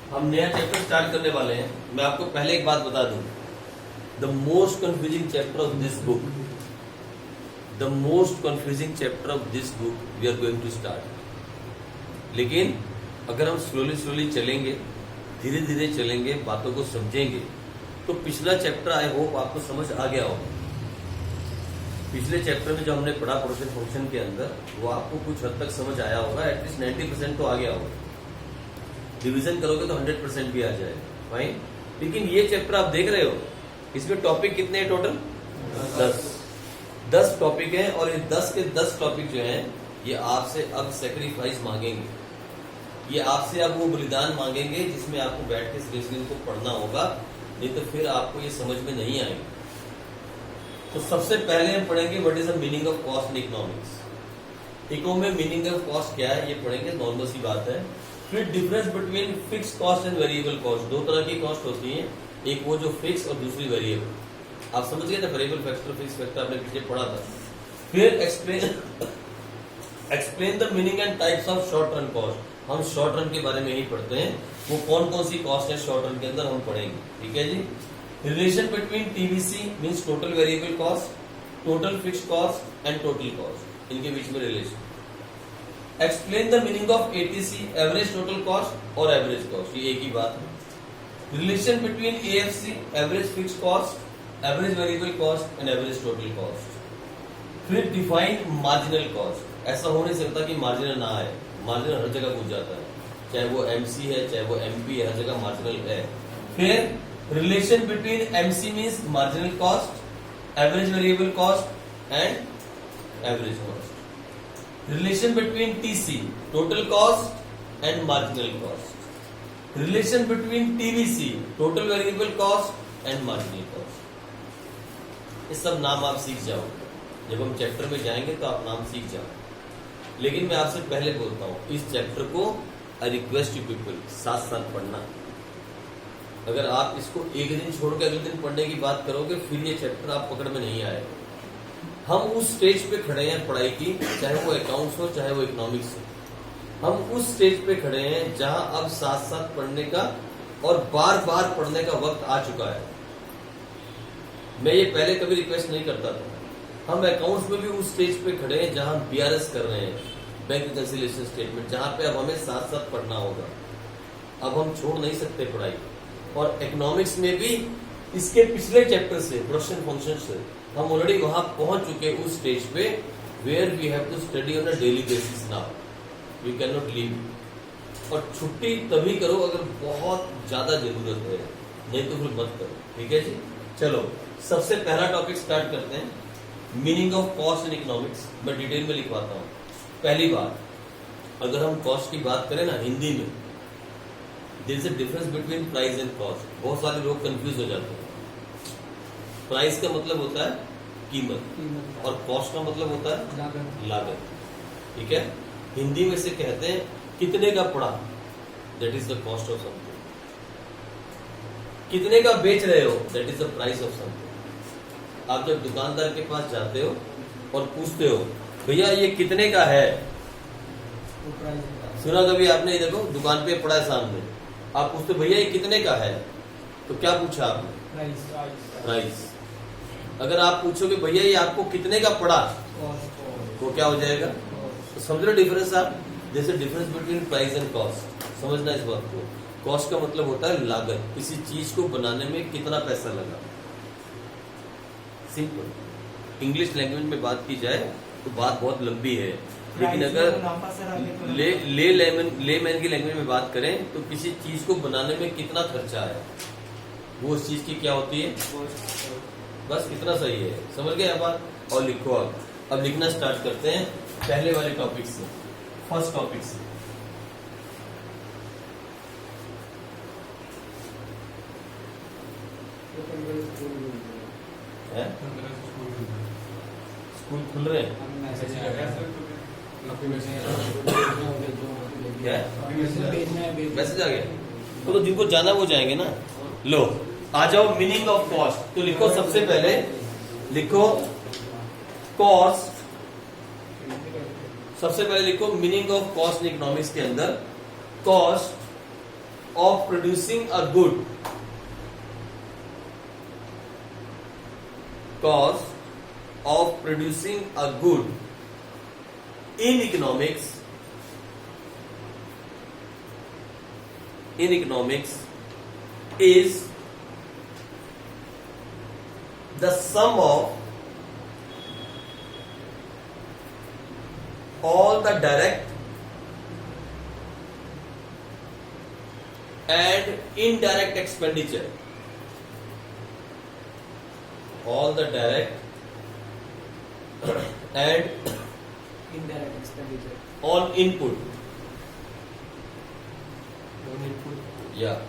हम नया chapter start करने वाले हैं। मैं आपको पहले एक बात बता दूं, the most confusing chapter of this book, the most confusing chapter of this book we are going to start. लेकिन अगर हम स्लोली चलेंगे, धीरे धीरे चलेंगे, बातों को समझेंगे, तो पिछला चैप्टर आई होप आपको समझ आ गया होगा। पिछले चैप्टर में जो हमने पढ़ा प्रोडक्शन फंक्शन के अंदर, वो आपको कुछ हद तक समझ आया होगा, एटलीस्ट 90% तो आ गया होगा। डिवीजन करोगे तो 100% भी आ जाएगा, फाइन। लेकिन ये चैप्टर आप देख रहे हो, इसमें टॉपिक कितने हैं टोटल? 10 टॉपिक हैं, और ये 10 के 10 टॉपिक जो हैं, ये आपसे अब सेक्रीफाइस मांगेंगे, ये आपसे अब वो बलिदान मांगेंगे जिसमें आपको बैठ के सीरियसली को पढ़ना होगा, नहीं तो फिर आपको ये समझ में नहीं आएगी। तो सबसे पहले हम पढ़ेंगे what is the meaning of cost in economics. Eco में मीनिंग ऑफ कॉस्ट क्या है ये पढ़ेंगे, नॉर्मल सी बात है। फिर difference between fix cost and variable cost. दो तरह की कॉस्ट होती है, एक वो जो फिक्स और दूसरी वेरिएबल। आप समझ गए ना, वेरिएबल फैक्टर फिक्स फैक्टर आपने पीछे पढ़ा था। फिर explain the meaning and types of short run cost. हम शॉर्ट रन के बारे में ही पढ़ते हैं, वो कौन कौन सी कॉस्ट है शॉर्ट रन के अंदर हम पढ़ेंगे, ठीक है जी। Relation between TVC means total variable cost, total fixed cost and total cost, इनके बीच में relation. Explain the meaning of ATC, average total cost और एवरेज कॉस्ट, ये एक ही बात है। Relation between AFC, average fixed cost, average variable cost and average total cost. फिर डिफाइन मार्जिनल कॉस्ट। ऐसा हो नहीं सकता कि मार्जिनल ना आए, मार्जिनल हर जगह पूछ जाता है, चाहे वो एमसी है चाहे वो एमपी है, हर जगह मार्जिनल है। फिर relation between MC means marginal cost, average variable cost and average cost. Relation between TC, total cost and marginal cost. Relation between TVC, total variable cost and marginal cost. ये सब नाम आप सीख जाओगे, जब हम चैप्टर में जाएंगे तो आप नाम सीख जाओगे। लेकिन मैं आपसे पहले बोलता हूं, इस चैप्टर को आई रिक्वेस्ट यू पीपल साथ साथ पढ़ना। अगर आप इसको एक दिन छोड़ के अगले दिन पढ़ने की बात करोगे, फिर ये चैप्टर आप पकड़ में नहीं आएगा। हम उस स्टेज पे खड़े हैं पढ़ाई की, चाहे वो अकाउंट्स हो चाहे वो इकोनॉमिक्स हो, हम उस स्टेज पे खड़े हैं जहां अब साथ साथ पढ़ने का और बार बार पढ़ने का वक्त आ चुका है। मैं ये पहले कभी रिक्वेस्ट नहीं करता था। हम अकाउंट्स में भी उस स्टेज पे खड़े हैं जहां हम बीआरएस कर रहे हैं, बैंक रिकंसिलिएशन स्टेटमेंट, जहां पे अब हमें साथ साथ पढ़ना होगा। अब हम छोड़ नहीं सकते पढ़ाई। और इकोनॉमिक्स में भी इसके पिछले चैप्टर से, प्रोडक्शन फंक्शन से, हम ऑलरेडी वहां पहुंच चुके उस स्टेज पे where we have to study on a daily basis now, we can not leave. और छुट्टी तभी करो अगर बहुत ज्यादा जरूरत है, नहीं तो फिर मत करो, ठीक है जी। चलो सबसे पहला टॉपिक स्टार्ट करते हैं, meaning of cost in economics. मैं डिटेल में लिखवाता हूं। पहली बात, अगर हम कॉस्ट की बात करें ना हिंदी में, there is a difference between price and cost. बहुत सारे लोग कंफ्यूज हो जाते हैं। प्राइस का मतलब होता है कीमत, और कॉस्ट का मतलब होता है लागत, ठीक है। हिंदी में से कहते हैं कितने का पड़ा, that is the cost of something. कितने का बेच रहे हो, that is the price of something. आप जब दुकानदार के पास जाते हो और पूछते हो भैया ये कितने का है, सुना कभी आपने? ये देखो दुकान पे पड़ा है सामने, आप पूछते भैया ये कितने का है, तो क्या पूछा आपने? प्राइस। अगर आप पूछोगे भैया ये आपको कितने का पड़ा, तो क्या हो जाएगा? तो समझ लो डिफरेंस आप, जैसे difference between price and cost. समझना इस बात को। कॉस्ट का मतलब होता है लागत, किसी चीज को बनाने में कितना पैसा लगा, सिंपल। इंग्लिश लैंग्वेज में बात की जाए तो बात बहुत लंबी है, लेकिन अगर लेमैन की लैंग्वेज में बात करें तो किसी चीज को बनाने में कितना खर्चा आया, वो उस चीज की क्या होती है, बस इतना सही है। समझ गए बात? और लिखो। अब लिखना स्टार्ट करते हैं पहले वाले टॉपिक से, फर्स्ट टॉपिक से। स्कूल खुल रहे हैं क्या? मैसेज आ गया? तो जिनको जाना वो जाएंगे ना। लो आ जाओ, मीनिंग ऑफ कॉस्ट। तो लिखो, सबसे पहले लिखो कॉस्ट। सबसे पहले लिखो meaning of cost in economics के अंदर। Cost of producing a good, cost of producing a good in economics is the sum of all the direct and indirect expenditure, all the direct and indirect expenditure on input,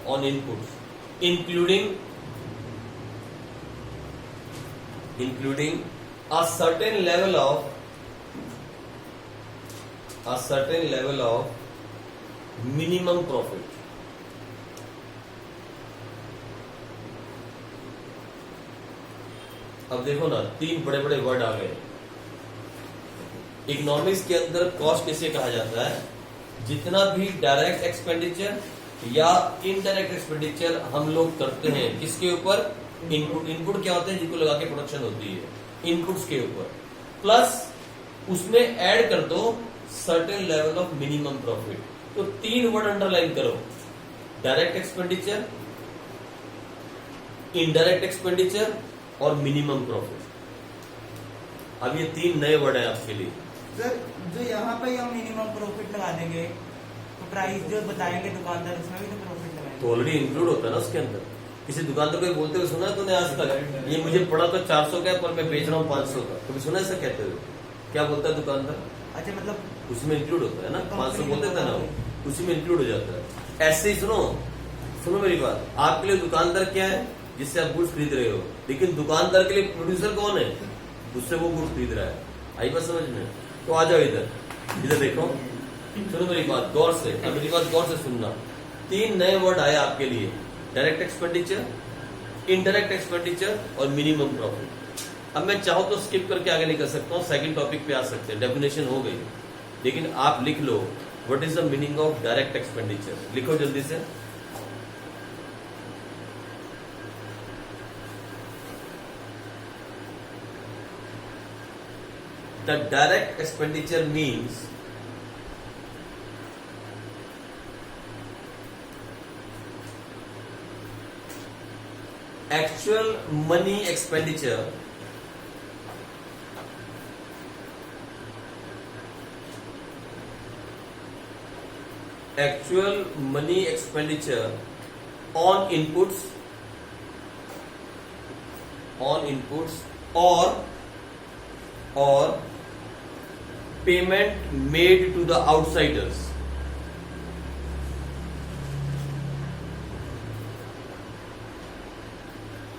on inputs, including a certain level of minimum profit. अब देखो ना, तीन बड़े बड़े word आ गए। Economics के अंदर cost किसे कहा जाता है? जितना भी डायरेक्ट एक्सपेंडिचर या इनडायरेक्ट एक्सपेंडिचर हम लोग करते हैं, किसके ऊपर? इनपुट क्या होते हैं? जिनको लगा के प्रोडक्शन होती है, इनपुट्स के ऊपर, प्लस उसमें ऐड कर दो certain level of minimum profit. तो तीन वर्ड अंडरलाइन करो, डायरेक्ट एक्सपेंडिचर, इनडायरेक्ट एक्सपेंडिचर और मिनिमम प्रॉफिट। अब ये तीन नए वर्ड हैं आपके लिए। सर, जो यहाँ पे हम मिनिमम प्रॉफिट लगा देंगे तो प्राइस जो बताएंगे दुकानदार, उसमें भी तो प्रॉफिट लगाएंगे। तो ऑलरेडी इंक्लूड होता है ना उसके अंदर। किसी दुकानदार को बोलते हुए सुना तूने आज तक? ये मुझे पड़ा तो 400 का है पर मैं बेच रहा हूँ 500 का। कभी सुना ऐसा कहते हुए? क्या बोलता है दुकानदार? अच्छा, मतलब उसमें इंक्लूड होता है ना, 500 बोलते थे ना, उसी में इंक्लूड हो जाता है। ऐसे ही सुनो मेरी बात, आपके लिए दुकानदार क्या है? जिससे आप गुड्स खरीद रहे हो, लेकिन दुकानदार के लिए प्रोड्यूसर कौन है? उससे वो गुड्स खरीद रहा है। आई बात समझ में? तो आ जाओ इधर देखो, सुनो मेरी बात गौर से, अब मेरी बात गौर से सुनना। तीन नए वर्ड आए आपके लिए, डायरेक्ट एक्सपेंडिचर, इनडायरेक्ट एक्सपेंडिचर और मिनिमम प्रॉफिट। अब मैं चाहूं तो स्किप करके आगे निकल सकता हूं, सेकंड टॉपिक पे आ सकते हैं, डेफिनेशन हो गई, लेकिन आप लिख लो what is the meaning of direct expenditure. लिखो जल्दी से। The direct expenditure means actual money expenditure on inputs or payment made to the outsiders.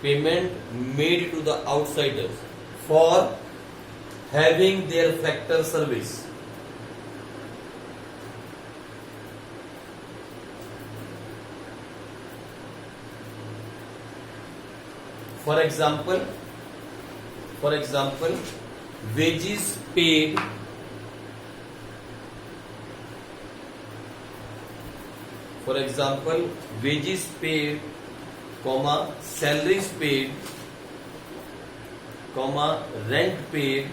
Payment made to the outsiders for having their factor service. For example, wages paid comma salaries paid comma rent paid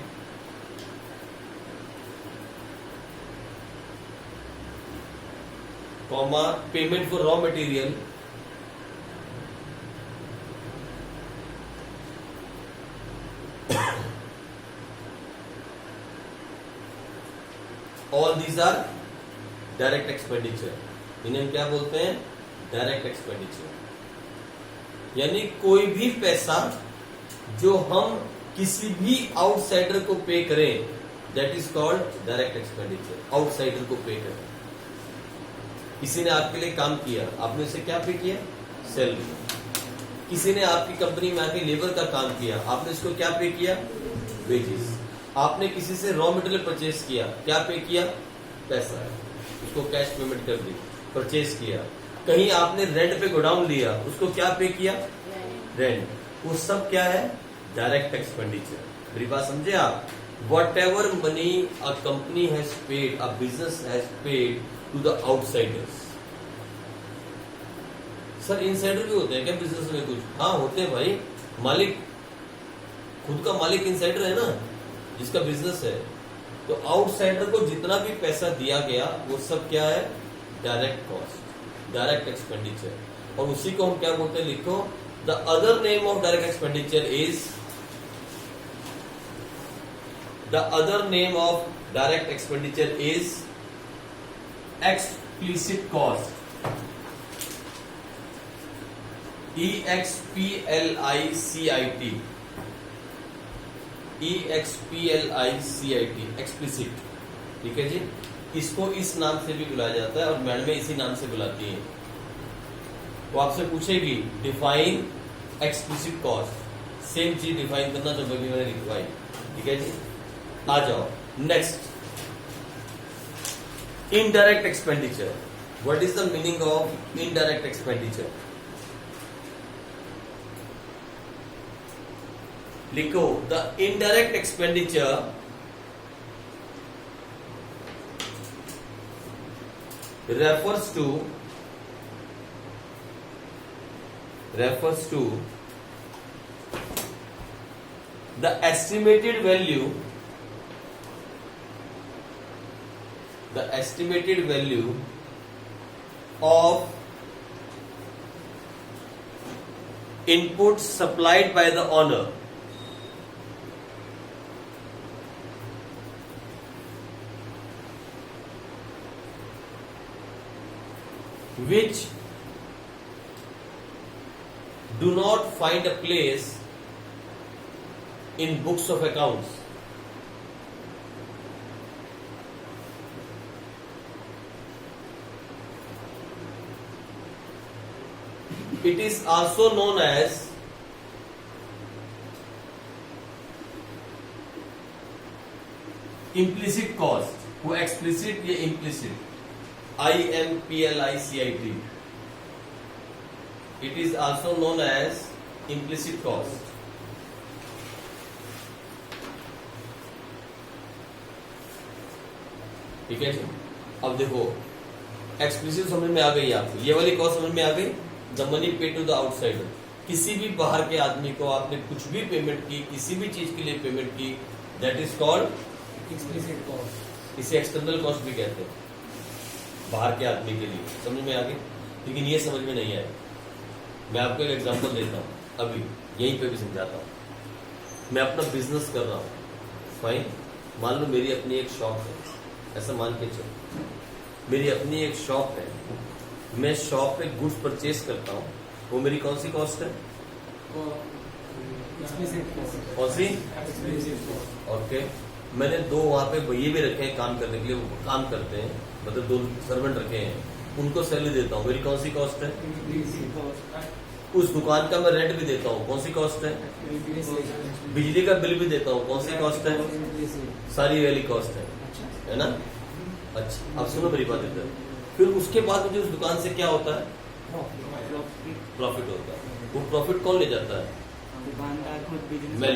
comma payment for raw material all these are direct expenditure. इन्हें क्या बोलते हैं? Direct expenditure. यानी कोई भी पैसा जो हम किसी भी आउटसाइडर को पे करें, that is called direct expenditure. Outsider को पे करें, किसी ने आपके लिए काम किया, आपने उसे क्या पे किया? सैलरी। किसी ने आपकी कंपनी में आके लेबर का काम किया, आपने उसको क्या पे किया? वेजेस। आपने किसी से रॉ मटेरियल परचेज किया, क्या पे किया? पैसा, उसको कैश पेमेंट कर दी, परचेज किया। कहीं आपने रेंट पे गोडाउन लिया, उसको क्या पे किया? रेंट। वो सब क्या है? Direct expenditure. मेरी बात समझे आप? Whatever money a company has paid, a business has paid to the outsiders, sir insider भी होते हैं क्या बिजनेस में कुछ? हाँ होते हैं भाई। मालिक, खुद का मालिक इनसाइडर है ना, जिसका बिजनेस है। तो आउटसाइडर को जितना भी पैसा दिया गया वो सब क्या है? Direct cost, direct expenditure. और उसी को हम क्या बोलते हैं? लिखो, the other name of direct expenditure is, the other name of direct expenditure is explicit cost, EXPLICIT, EXPLICIT, explicit. ठीक है जी। इसको इस नाम से भी बुलाया जाता है और मैडम इसी नाम से बुलाती है। वो आपसे पूछेगी डिफाइन एक्सप्लिसिट कॉस्ट, सेम चीज डिफाइन करना जो अभी मैंने लिखवाई। ठीक है जी। आ जाओ next, indirect expenditure. What is the meaning of indirect expenditure? लिखो, the indirect expenditure refers to the estimated value of inputs supplied by the owner which do not find a place in books of accounts. It is also known as implicit cost. वो explicit या implicit, IMPLICIT. It is also known as implicit cost. ठीक है जी। अब देखो, explicit समझ में आ गई आपको, ये वाली कॉस्ट समझ में आ गई। द मनी पे टू द आउटसाइडर, किसी भी बाहर के आदमी को आपने कुछ भी पेमेंट की, किसी भी चीज के लिए पेमेंट की, that is called explicit cost. इसे एक्सटर्नल कॉस्ट भी कहते हैं, बाहर के आदमी के लिए। समझ में आ गई? लेकिन ये समझ में नहीं आया। मैं आपको एक एग्जांपल देता हूँ, अभी यहीं पे भी समझाता हूँ। मैं अपना बिजनेस कर रहा हूँ, फाइन। मान लो मेरी अपनी एक शॉप है, ऐसा मान के चलो मेरी अपनी एक शॉप है, मैं शॉप पे गुड्स परचेज करता हूँ, वो मेरी कौन सी कॉस्ट है? कौन सी? ओके। मैंने दो वहां पे भैया भी रखे हैं काम करने के लिए, वो काम करते हैं, मतलब दो सर्वेंट रखे हैं, उनको सैलरी देता हूँ, मेरी कौन सी कॉस्ट है? उस दुकान का मैं रेंट भी देता हूँ, कौन सी कॉस्ट है? बिजली का बिल भी देता हूँ, कौन सी कॉस्ट है? सारी वाली कॉस्ट है ना। अच्छा, अब सुनो मेरी बात इधर। फिर उसके बाद मुझे उस दुकान से क्या होता है? प्रॉफिट होता है। वो प्रॉफिट कौन ले जाता है? दुकानदार खुद बिजनेस मैं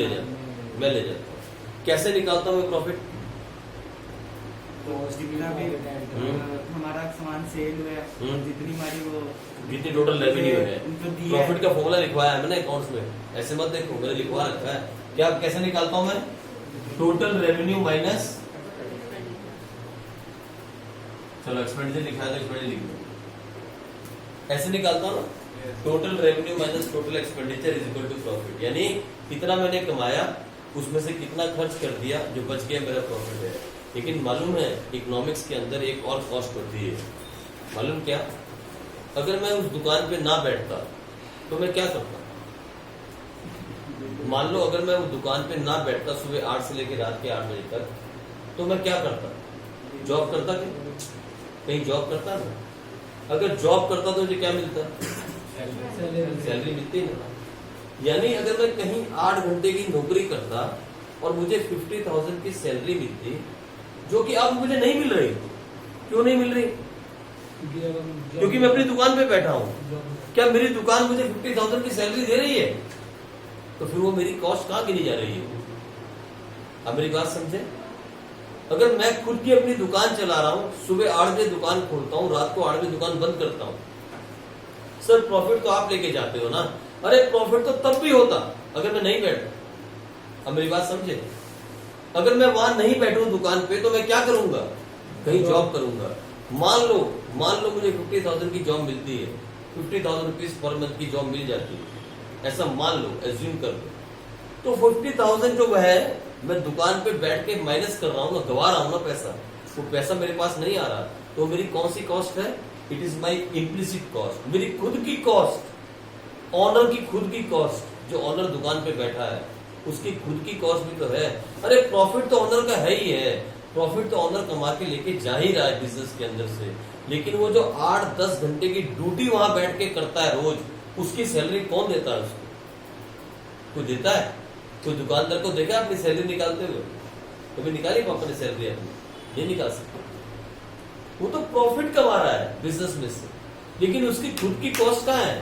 ले जाता हूँ। कैसे निकालता हूँ मैं प्रॉफिट? तो जितना भी हमारा सामान सेल हुआ है, जितनी हमारी वो जितनी टोटल रेवेन्यू है, उनको दिया प्रॉफिट का फॉर्मूला लिखवाया है मैंने अकाउंट्स में। ऐसे मत देखो, मैंने लिखवा रखा है। क्या कैसे निकालता हूँ मैं? टोटल रेवेन्यू माइनस, चलो एक्सपेंडिचर लिखा है तो एक्सपेंडिचर लिख दो, ऐसे निकालता हूँ ना। Total revenue minus total expenditure is equal to profit. यानी कितना मैंने कमाया, उसमें से कितना खर्च कर दिया, जो बच गया मेरा प्रॉफिट है। लेकिन मालूम है इकोनॉमिक्स के अंदर एक और कॉस्ट होती है, मालूम क्या? अगर मैं उस दुकान पे ना बैठता तो मैं क्या करता? मान लो अगर मैं उस दुकान पे ना बैठता सुबह 8 से लेकर रात के 8 बजे तक, तो मैं क्या करता? जॉब करता? कहीं जॉब करता ना? अगर जॉब करता तो मुझे क्या मिलता? सैलरी मिलती ना। यानी अगर मैं कहीं 8 घंटे की नौकरी करता और मुझे 50,000 की सैलरी मिलती, जो कि अब मुझे नहीं मिल रही। क्यों नहीं मिल रही? क्योंकि मैं अपनी दुकान पे बैठा हूँ। क्या मेरी दुकान मुझे 50,000 की सैलरी दे रही है? तो फिर वो मेरी कॉस्ट कहाँ गिनी जा रही है? अब मेरी बात समझे। अगर मैं खुद की अपनी दुकान चला रहा हूँ, सुबह 8 बजे दुकान खोलता हूँ, रात को 8 बजे दुकान बंद करता हूँ, सर प्रॉफिट तो आप लेके जाते हो ना। अरे प्रॉफिट तो तब भी होता अगर मैं नहीं बैठता। अब मेरी बात समझे, अगर मैं वहां नहीं बैठूं दुकान पे तो मैं क्या करूंगा, कहीं जॉब करूंगा। मान लो मुझे 50,000 की जॉब मिलती है, 50,000 रुपीज पर मंथ की जॉब मिल जाती है, ऐसा मान लो, एज्यूम कर लो। तो 50,000 जो है मैं दुकान पे बैठ के माइनस कर रहा हूँ ना, गवा रहा हूँ ना पैसा, वो पैसा मेरे पास नहीं आ रहा, तो मेरी कौन सी कॉस्ट है? It is my implicit cost, मेरी खुद की कॉस्ट, ऑनर की खुद की कॉस्ट। जो ऑनर दुकान पे बैठा है उसकी खुद की कॉस्ट भी तो है। अरे प्रॉफिट तो ऑनर का है ही है, प्रॉफिट तो ऑनर कमा के लेके जा ही रहा है बिजनेस के अंदर से, लेकिन वो जो 8-10 घंटे की ड्यूटी वहां बैठ के करता है रोज, उसकी सैलरी कौन देता है उसको? कोई देता है? कोई दुकानदार को देखा अपनी सैलरी निकालते हुए? कभी निकाली अपनी सैलरी? अपनी नहीं निकाल सकते। वो तो प्रॉफिट कमा रहा है बिजनेस में से, लेकिन उसकी खुद की कॉस्ट कहाँ है?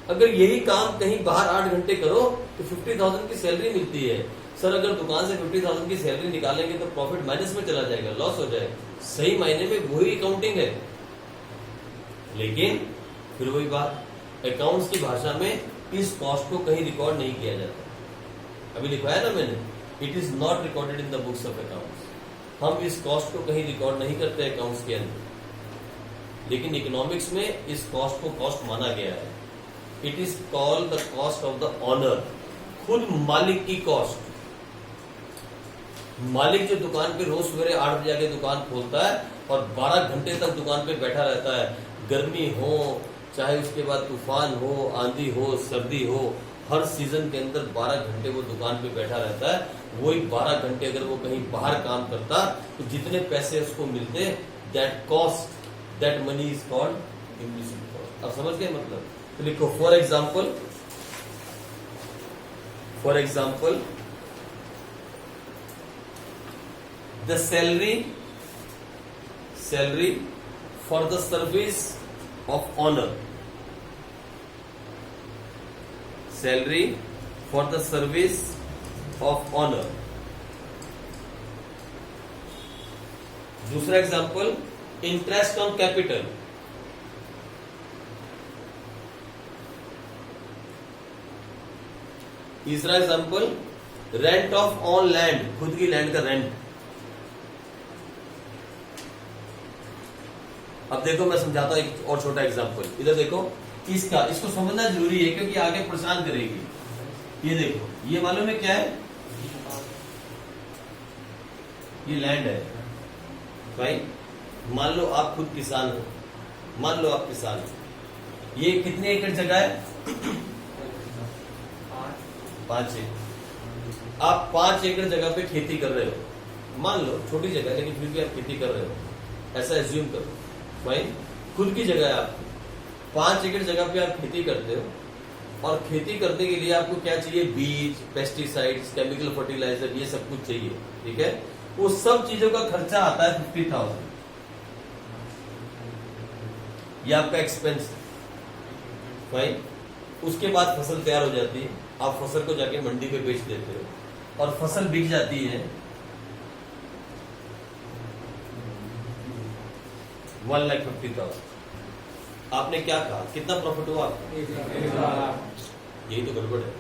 अगर यही काम कहीं बाहर 8 घंटे करो तो 50,000 की सैलरी मिलती है। सर अगर दुकान से 50,000 की सैलरी निकालेंगे तो प्रॉफिट माइनस में चला जाएगा, लॉस हो जाएगा। सही मायने में वही अकाउंटिंग है, लेकिन फिर वही बात, अकाउंट्स की भाषा में इस कॉस्ट को कहीं रिकॉर्ड नहीं किया जाता। अभी लिखवाया ना मैंने, it is not recorded in the books of accounts. हम इस कॉस्ट को कहीं रिकॉर्ड नहीं करते अकाउंट्स के अंदर, लेकिन इकोनॉमिक्स में इस कॉस्ट को कॉस्ट माना गया है। It is called the cost of the owner, खुद मालिक की कॉस्ट। मालिक जो दुकान पे रोज सवेरे 8 बजे आके दुकान खोलता है और 12 घंटे तक दुकान पे बैठा रहता है, गर्मी हो चाहे उसके बाद तूफान हो, आंधी हो, सर्दी हो, हर सीजन के अंदर 12 घंटे वो दुकान पे बैठा रहता है। वही 12 घंटे अगर वो कहीं बाहर काम करता तो जितने पैसे उसको मिलते, that cost, that money is called implicit cost. अब समझ गए मतलब? तो लिखो for example the salary for the service of honor, salary for the service of honor। दूसरा एग्जाम्पल, इंटरेस्ट ऑन कैपिटल। तीसरा example, rent of on land, खुद की लैंड का रेंट। अब देखो मैं समझाता हूं एक और छोटा एग्जांपल। इधर देखो, इसको समझना जरूरी है क्योंकि आगे परेशान करेगी। ये देखो, ये मालूम है क्या है? ये लैंड है भाई। मान लो आप खुद किसान हो, मान लो आप किसान हो। ये कितने एकड़ जगह है? 5 एकड़। आप 5 एकड़ जगह पे खेती कर रहे हो। मान लो छोटी जगह लेकिन फिर भी आप खेती कर रहे हो, ऐसा एज्यूम करो भाई। खुद की जगह है आपकी, 5 एकड़ जगह पे आप खेती करते हो, और खेती करने के लिए आपको क्या चाहिए? बीज, पेस्टिसाइड्स, केमिकल फर्टिलाइजर, ये सब कुछ चाहिए, ठीक है? वो सब चीजों का खर्चा आता है 50,000। ये आपका एक्सपेंस भाई। उसके बाद फसल तैयार हो जाती है, आप फसल को जाके मंडी पे बेच देते हो और फसल बिक जाती है 1,50,000। आपने क्या कहा? कितना प्रॉफिट हुआ आपका? 1,00,000। यही तो गड़बड़ है,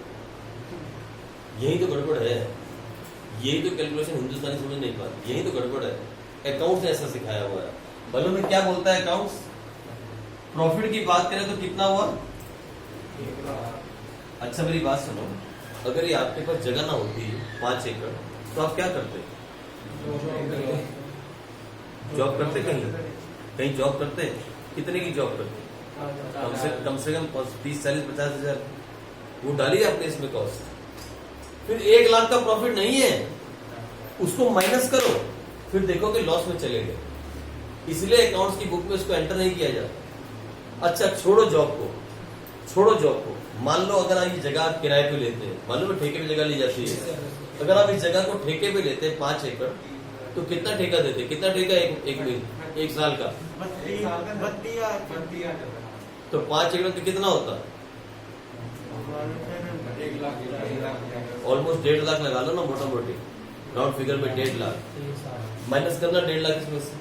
यही तो गड़बड़ है, यही तो कैलकुलेशन हिंदुस्तानी समझ नहीं पाते, यही तो गड़बड़ है। अकाउंट्स ने ऐसा सिखाया हुआ है। मालूम है क्या बोलता है अकाउंट्स? प्रॉफिट की बात करें तो कितना हुआ? 1,00,000। अच्छा मेरी बात सुनो, अगर ये आपके पास जगह ना होती 5 एकड़ तो आप क्या करते? जॉब करते, कहीं जॉब करते। कितने की जॉब करते? कम से कम 30, 40, 50 हजार वो डालिए आपने इसमें कॉस्ट। फिर 1,00,000 का प्रॉफिट नहीं है, उसको माइनस करो, फिर देखो कि लॉस में चले गए। इसलिए अकाउंट्स की बुक में उसको एंटर नहीं किया जाता। अच्छा छोड़ो जॉब को, मान लो अगर आप ये जगह आप किराए पे लेते हैं, मालूम है ठेके पे जगह ली जाती है। अगर आप इस जगह को ठेके पे लेते हैं 5 एकड़, तो कितना ठेका देते? कितना ठेका एक साल का? 32,000। तो 5 एकड़ तो कितना होता? ऑलमोस्ट 1.5 लाख लगा लो ना, मोटा मोटी राउंड फिगर में 1.5 लाख। माइनस करना 1.5 लाख इसमें से,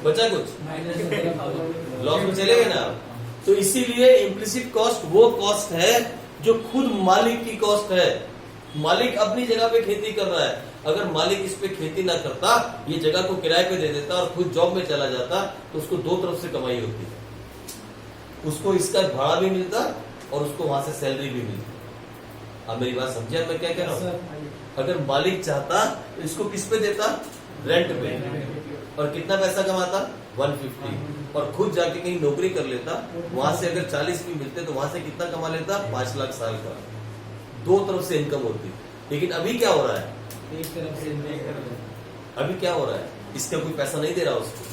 बचा कुछ? लॉस में चले गए ना आप। तो इसीलिए इम्प्लिसिट कॉस्ट वो कॉस्ट है जो खुद मालिक की कॉस्ट है। मालिक अपनी जगह पे खेती कर रहा है, अगर मालिक इस पे खेती ना करता, ये जगह को किराए पे दे देता और खुद जॉब में चला जाता, तो उसको दो तरफ से कमाई होती, उसको इसका भाड़ा भी मिलता और उसको वहां से सैलरी भी मिलती। अब मेरी बात समझे आप मैं क्या कह रहा हूँ? अगर मालिक चाहता तो इसको किस पे देता? रेंट पे। और कितना पैसा कमाता? 150। और खुद जाके कहीं नौकरी कर लेता, वहां से अगर 40 भी मिलते तो वहां से कितना कमा लेता? 5 लाख साल का। दो तरफ से इनकम होती। लेकिन अभी क्या हो रहा है? एक तरफ से अभी क्या हो रहा है? इसका कोई पैसा नहीं दे रहा उसको।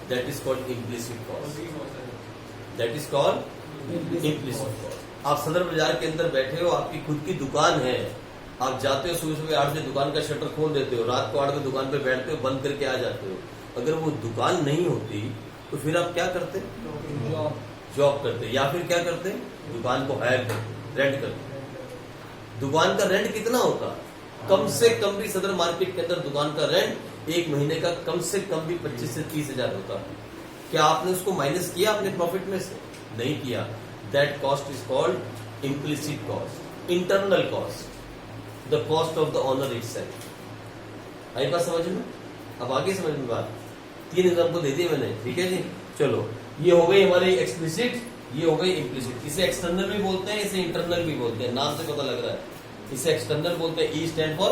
That is called implicit cost. That is called implicit cost. आप सदर बाजार के अंदर बैठे हो, आपकी खुद की दुकान है, आप जाते हो सुबह सुबह 8 बजे दुकान का शटर खोल देते हो, रात को 8 बजे दुकान पे बैठते हो, बंद करके आ जाते हो। अगर वो दुकान नहीं होती तो फिर आप क्या करते? जॉब करते, या फिर क्या करते? दुकान को हायर करते, रेंट करते। दुकान का रेंट कितना होता? कम से कम भी सदर मार्केट के अंदर दुकान का रेंट एक महीने का कम से कम भी 25 से 30 हजार होता। क्या आपने उसको माइनस किया अपने प्रॉफिट में से? नहीं किया। That cost is called implicit cost, internal cost, the cost of the owner itself. आई बात समझ में? अब आगे समझ में बात। 3 एग्जाम्पल दे दिए मैंने, ठीक है जी। चलो, ये हो गई हमारी एक्सप्लिसिट, ये हो गई इम्प्लिसिट। इसे एक्सटर्नल भी बोलते हैं, इसे इंटरनल भी बोलते हैं, नाम से पता लग रहा है। इसे एक्सटर्नल बोलते हैं, ई स्टैंड फॉर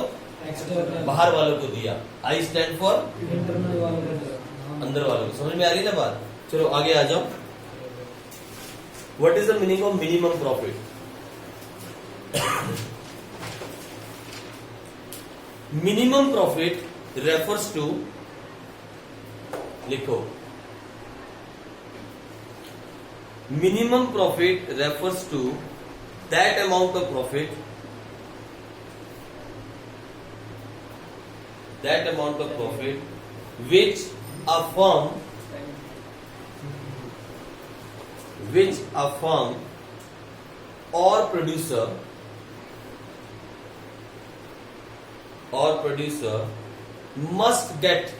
एक्सटर्नल, बाहर वालों को दिया, आई स्टैंड फॉर इंटरनल वालों को, अंदर वालों को। समझ में आ रही ना बात? चलो आगे आ जाओ। What is the meaning of minimum profit? Minimum profit refers to, लिखो, minimum profit refers to that amount of profit, that amount of profit which a firm or producer must get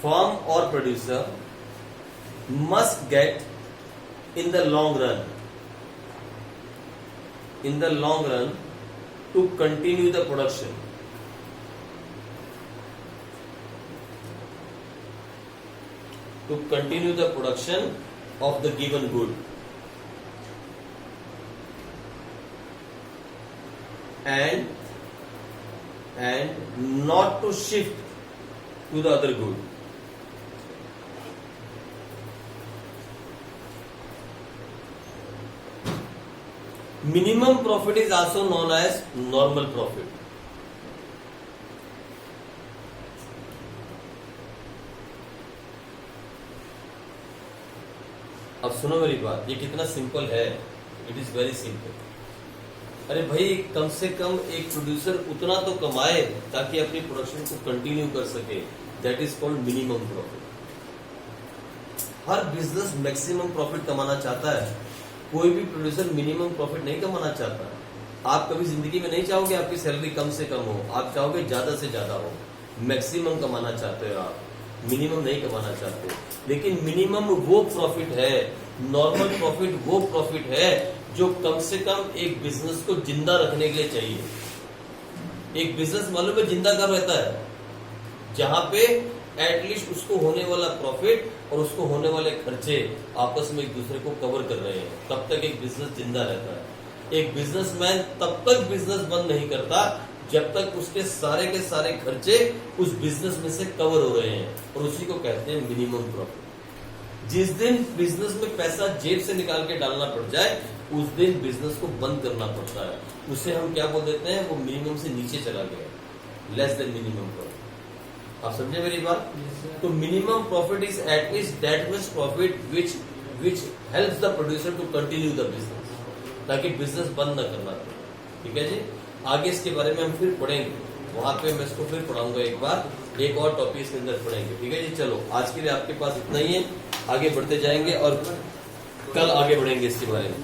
firm or producer must get in the long run to continue the production. To continue the production of the given good. And not to shift to the other good. Minimum profit is also known as normal profit. अब सुनो मेरी बात, ये कितना simple है। It is very simple. अरे भाई, कम से कम एक प्रोड्यूसर उतना तो कमाए ताकि अपनी प्रोडक्शन को कंटिन्यू कर सके। That is called minimum profit. Her business maximum profit कमाना चाहता है, कोई भी प्रोड्यूसर मिनिमम प्रॉफिट नहीं कमाना चाहता। आप कभी जिंदगी में नहीं चाहोगे आपकी सैलरी कम से कम हो, आप चाहोगे ज्यादा से ज्यादा हो। मैक्सिमम कमाना चाहते हो आप, मिनिमम नहीं कमाना चाहते। लेकिन मिनिमम वो प्रॉफिट है, नॉर्मल प्रॉफिट वो प्रॉफिट है जो कम से कम एक बिजनेस को जिंदा रखने के लिए चाहिए। एक बिजनेस मालूम है जिंदा कब रहता है? जहां पे एटलीस्ट उसको होने वाला प्रॉफिट और उसको होने वाले खर्चे आपस में एक दूसरे को कवर कर रहे हैं, तब तक एक बिजनेस जिंदा रहता है। एक बिजनेसमैन तब तक बिजनेस बंद नहीं करता जब तक उसके के सारे खर्चे उस बिजनेस में से कवर हो रहे हैं, और उसी को कहते हैं मिनिमम प्रॉफिट। जिस दिन बिजनेस में पैसा जेब से निकाल के डालना पड़ जाए, उस दिन बिजनेस को बंद करना पड़ता है। उसे हम क्या बोल देते हैं? वो मिनिमम से नीचे चला गया, लेस देन मिनिमम प्रॉफिट। आप समझे मेरी बात? तो minimum profit is at least that much profit which helps the producer to continue the business, ताकि बिजनेस बंद न करना पड़े। ठीक है जी। आगे इसके बारे में हम फिर पढ़ेंगे, वहां पे मैं इसको फिर पढ़ाऊंगा एक बार, एक और टॉपिक इसके अंदर पढ़ेंगे। ठीक है जी। चलो आज के लिए आपके पास इतना ही है, आगे बढ़ते जाएंगे और कल आगे बढ़ेंगे इसके बारे में।